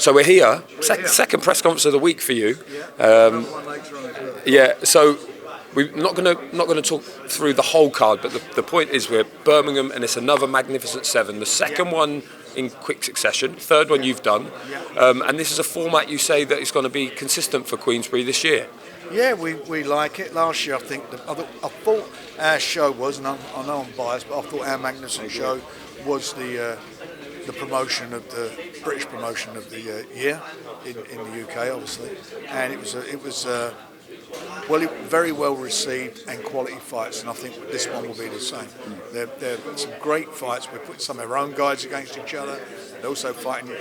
So we're here, second press conference of the week for you. So we're not going to talk through the whole card, but the point is we're Birmingham, and it's another magnificent seven. The second one in quick succession, third one you've done, and this is a format you say that is going to be consistent for Queensberry this year. Yeah, we like it. Last year, I thought our show was, and I know I'm biased, but I thought our magnificent show was the promotion of the British promotion of the year in the UK, obviously, and it was very well received and quality fights, and I think this one will be the same. They're some great fights. We put some of our own guys against each other. They're also fighting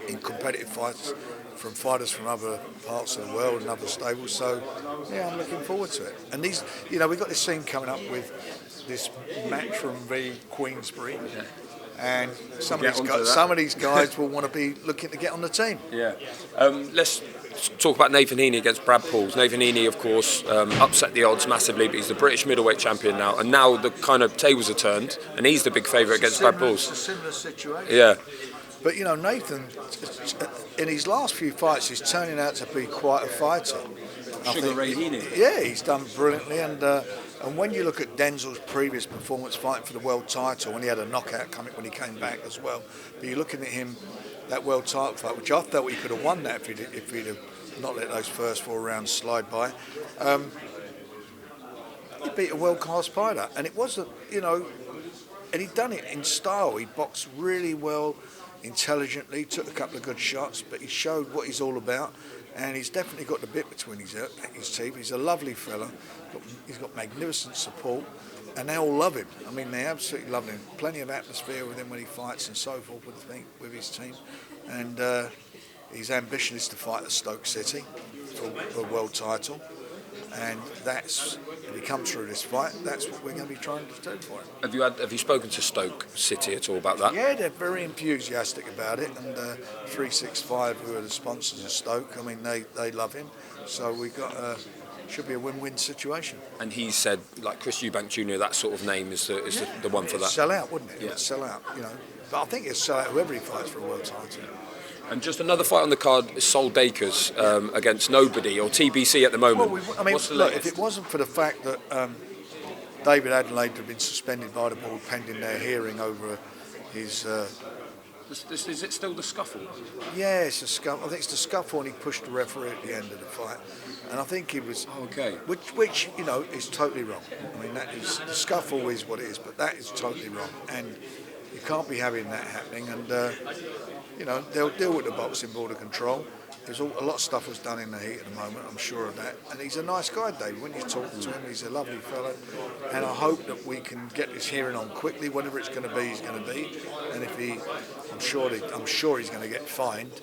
in competitive fights from fighters from other parts of the world and other stables. So yeah, I'm looking forward to it. And these, we've got this scene coming up with this Matchroom v Queensberry. And some of these guys will want to be looking to get on the team. Yeah. Let's talk about Nathan Heaney against Brad Pauls. Nathan Heaney, of course, upset the odds massively, but he's the British middleweight champion now. And now the kind of tables are turned, and he's the big favourite against Brad Pauls. It's a similar situation. Yeah. But Nathan, in his last few fights, he's turning out to be quite a fighter. Sugar Ray Heaney. Yeah, he's done brilliantly, and when you look at Denzel's previous performance fighting for the world title, when he had a knockout coming when he came back as well, but you're looking at him, that world title fight, which I felt he could have won that if he'd have not let those first 4 rounds slide by. He beat a world-class fighter, and it wasn't, and he'd done it in style. He boxed really well, intelligently, took a couple of good shots, but he showed what he's all about. And he's definitely got the bit between his teeth. He's a lovely fella. He's got magnificent support, and they all love him. I mean, they absolutely love him. Plenty of atmosphere with him when he fights and so forth with his team. And his ambition is to fight at Stoke City for a world title. And if he comes through this fight, that's what we're going to be trying to do for him. Have you spoken to Stoke City at all about that? Yeah, they're very enthusiastic about it, and 365, who are the sponsors of Stoke, I mean, they love him. So we got should be a win-win situation. And he said, like Chris Eubank Jr., that sort of name is the one for that. Sell out, wouldn't it? Yeah. It'd sell out, But I think it'll sell out whoever he fights for a world title. And just another fight on the card is Sol Dacres against nobody, or TBC at the moment. Well, look, if it wasn't for the fact that David Adelaide had been suspended by the board pending their hearing over his... is it still the scuffle? Yeah, it's a scuffle. I think it's the scuffle, and he pushed the referee at the end of the fight. And I think he was... Okay. Which is totally wrong. I mean, the scuffle is what it is, but that is totally wrong. And you can't be having that happening, and... they'll deal with the boxing board of control. A lot of stuff was done in the heat at the moment, I'm sure of that. And he's a nice guy, David. When you talk to him, he's a lovely fellow. And I hope that we can get this hearing on quickly. Whatever it's going to be, he's going to be. And I'm sure he's going to get fined.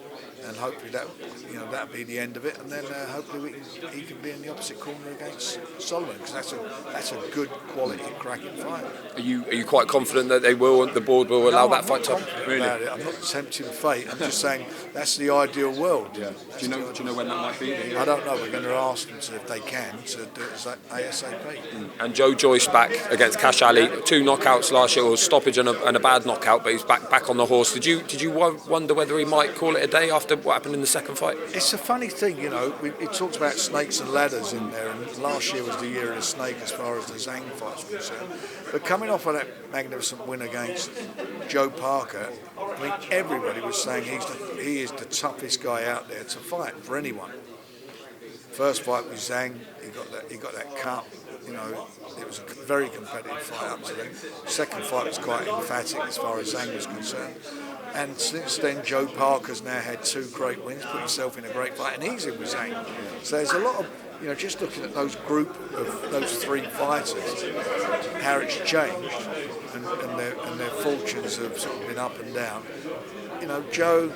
And hopefully that'll be the end of it. And then hopefully he can be in the opposite corner against Solomon, because that's a good quality, cracking fight. Are you quite confident that the board will allow that fight to happen? Really? I'm not tempting fate. I'm just saying that's the ideal world. Yeah. Do you know when that might be? I don't know. We're going to ask them if they can to do it ASAP. And Joyce back against Cash Ali. 2 knockouts last year, or stoppage and a bad knockout, but he's back on the horse. Did you wonder whether he might call it a day after what happened in the second fight? It's a funny thing, it talks about snakes and ladders in there, and last year was the year of the snake as far as the Zhang fights were concerned. But coming off of that magnificent win against Joe Parker, I mean, everybody was saying he is the toughest guy out there to fight for anyone. First fight with Zhang, he got that cut. It was a very competitive fight up to then. Second fight was quite emphatic as far as Zhang was concerned. And since then, Joe Parker's now had 2 great wins, put himself in a great fight, and he's in with Zhang. So there's a lot of, just looking at those 3 fighters, how it's changed, and their fortunes have sort of been up and down. Joe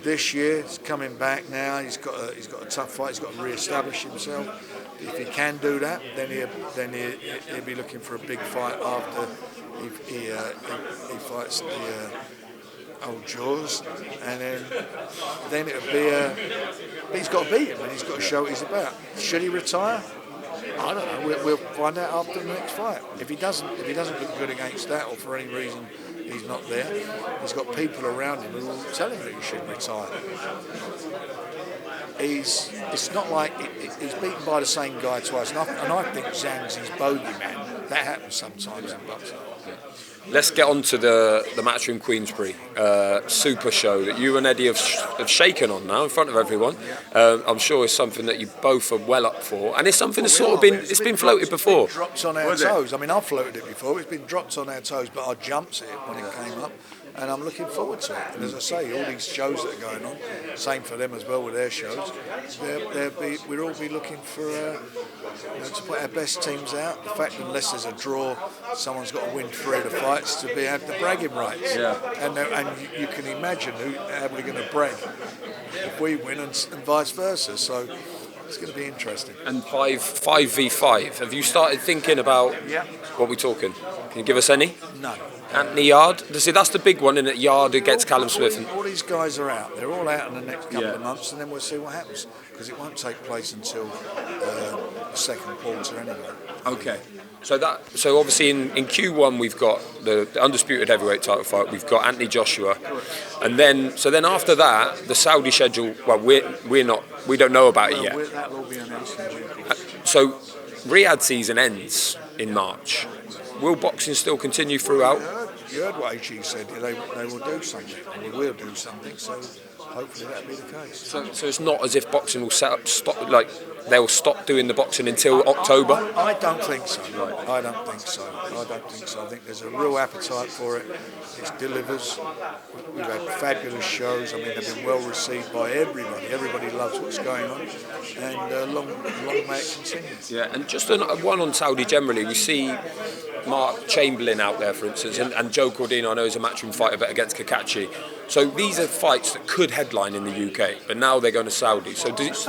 this year is coming back now. He's got a tough fight. He's got to re-establish himself. If he can do that, then he'll be looking for a big fight after he fights the old Jaws, and then it'll be he's got to beat him, and he's got to show what he's about. Should he retire? I don't know. We'll find out after the next fight. If he doesn't look good against that, or for any reason He's not there. He's got people around him who will tell him that he should retire. It's not like he's beaten by the same guy twice, and I think Zhang's his bogeyman. That happens sometimes in boxing. Let's get on to the Matchroom Queensberry super show that you and Eddie have shaken on now in front of everyone. I'm sure it's something that you both are well up for, and it's something that's sort of been floated before. It's been dropped on our toes. I mean, I've floated it before. It's been dropped on our toes, but I jumped it when it came up. And I'm looking forward to it. And as I say, all these shows that are going on, same for them as well with their shows. We'll all be looking for to put our best teams out. The fact that unless there's a draw, someone's got to win 3 of the fights to have the bragging rights. Yeah. And you can imagine how we're going to brag if we win and vice versa. So it's going to be interesting. And 5v5. Have you started thinking about what we're talking? Can you give us any? No. Anthony Yard. See, that's the big one, isn't it? Yard against Callum Smith. All these guys are out. They're all out in the next couple of months, and then we'll see what happens. Because it won't take place until the second quarter anyway. Okay. So obviously in Q1 we've got the undisputed heavyweight title fight. We've got Anthony Joshua, and then after that the Saudi schedule. Well, we don't know about it yet. That'll all be announced in a week. So Riyadh season ends in March. Will boxing still continue throughout? You heard what HE said. They will do something. We will do something. So hopefully that'll be the case. So it's not as if boxing will they'll stop doing the boxing until October? I don't think so. I don't think so. I think there's a real appetite for it. It delivers. We've had fabulous shows. I mean, they've been well received by everybody. Everybody loves what's going on, and long may it continue. Yeah, and just one on Saudi generally. We see Mark Chamberlain out there, for instance, and Joe Cordino, I know, is a matchroom fighter, but against Kakachi. So these are fights that could headline in the UK, but now they're going to Saudi. So does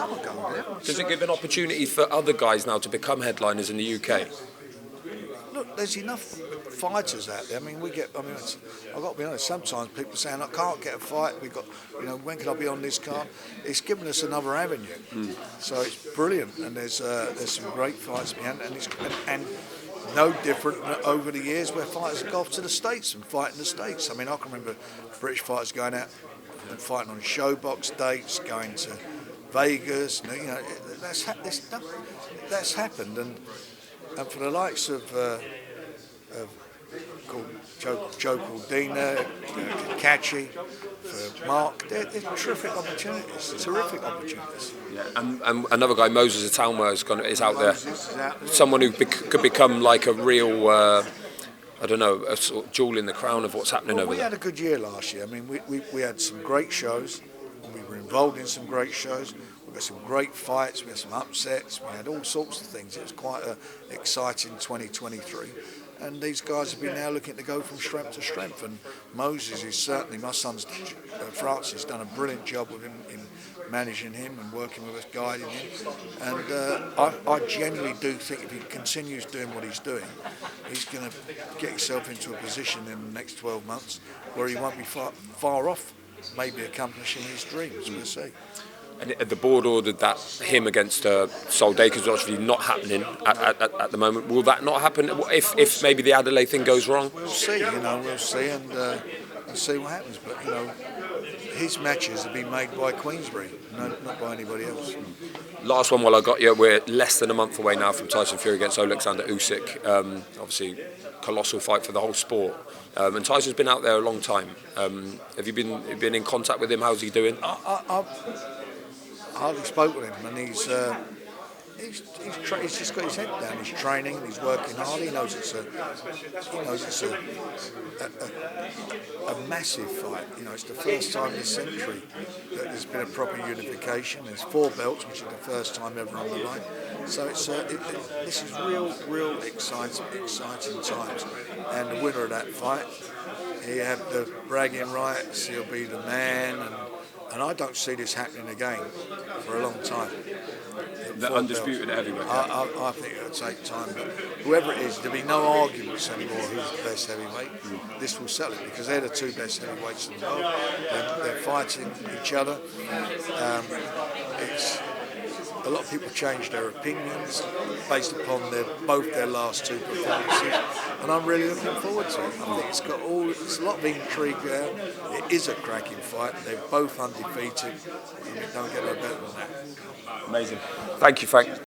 it give an opportunity for other guys now to become headliners in the UK? Look, there's enough fighters out there. I mean, I've got to be honest, sometimes people saying, I can't get a fight, when can I be on this card? It's given us another avenue. So it's brilliant, and there's some great fights behind it, and no different over the years where fighters have gone off to the States and fight in the States. I mean, I can remember British fighters going out and fighting on showbox dates, going to Vegas. That's happened, and for the likes of Joe Cordina, Kakachi, for Mark, they're terrific opportunities. Yeah, and another guy, Moses Itauma, is out there. Someone who could become like a real, a sort of jewel in the crown of what's happening over there. We had a good year last year. I mean, we had some great shows. We were involved in some great shows. We got some great fights. We had some upsets. We had all sorts of things. It was quite an exciting 2023. And these guys have been now looking to go from strength to strength. And Moses is certainly, my son's Francis, has done a brilliant job with him in managing him and working with us, guiding him. And I genuinely do think if he continues doing what he's doing, he's going to get himself into a position in the next 12 months where he won't be far off maybe accomplishing his dreams. We'll see. And the board ordered that him against Sol Dacres is obviously not happening at the moment. Will that not happen if maybe the Adelaide thing goes wrong? We'll see, we'll see and see what happens. But, his matches have been made by Queensberry, not by anybody else. Last one while I got you, we're less than a month away now from Tyson Fury against Oleksandr Usyk. Obviously, colossal fight for the whole sport. And Tyson's been out there a long time. Have you been in contact with him? How's he doing? I hardly spoke with him, and he's just got his head down. He's training, he's working hard. He knows it's a massive fight. It's the first time this century that there's been a proper unification. There's 4 belts, which is the first time ever on the line. So this is real exciting times. And the winner of that fight, he have the bragging rights. He'll be the man. And I don't see this happening again for a long time. The undisputed heavyweight. I think it'll take time, but whoever it is, there'll be no arguments anymore who's the best heavyweight. This will settle it because they're the 2 best heavyweights in the world. They're fighting each other. a lot of people changed their opinions based upon both their last two performances, and I'm really looking forward to it. I think it's a lot of intrigue there. It is a cracking fight. They're both undefeated. I mean, don't get no better than that. Amazing. Thank you, Frank.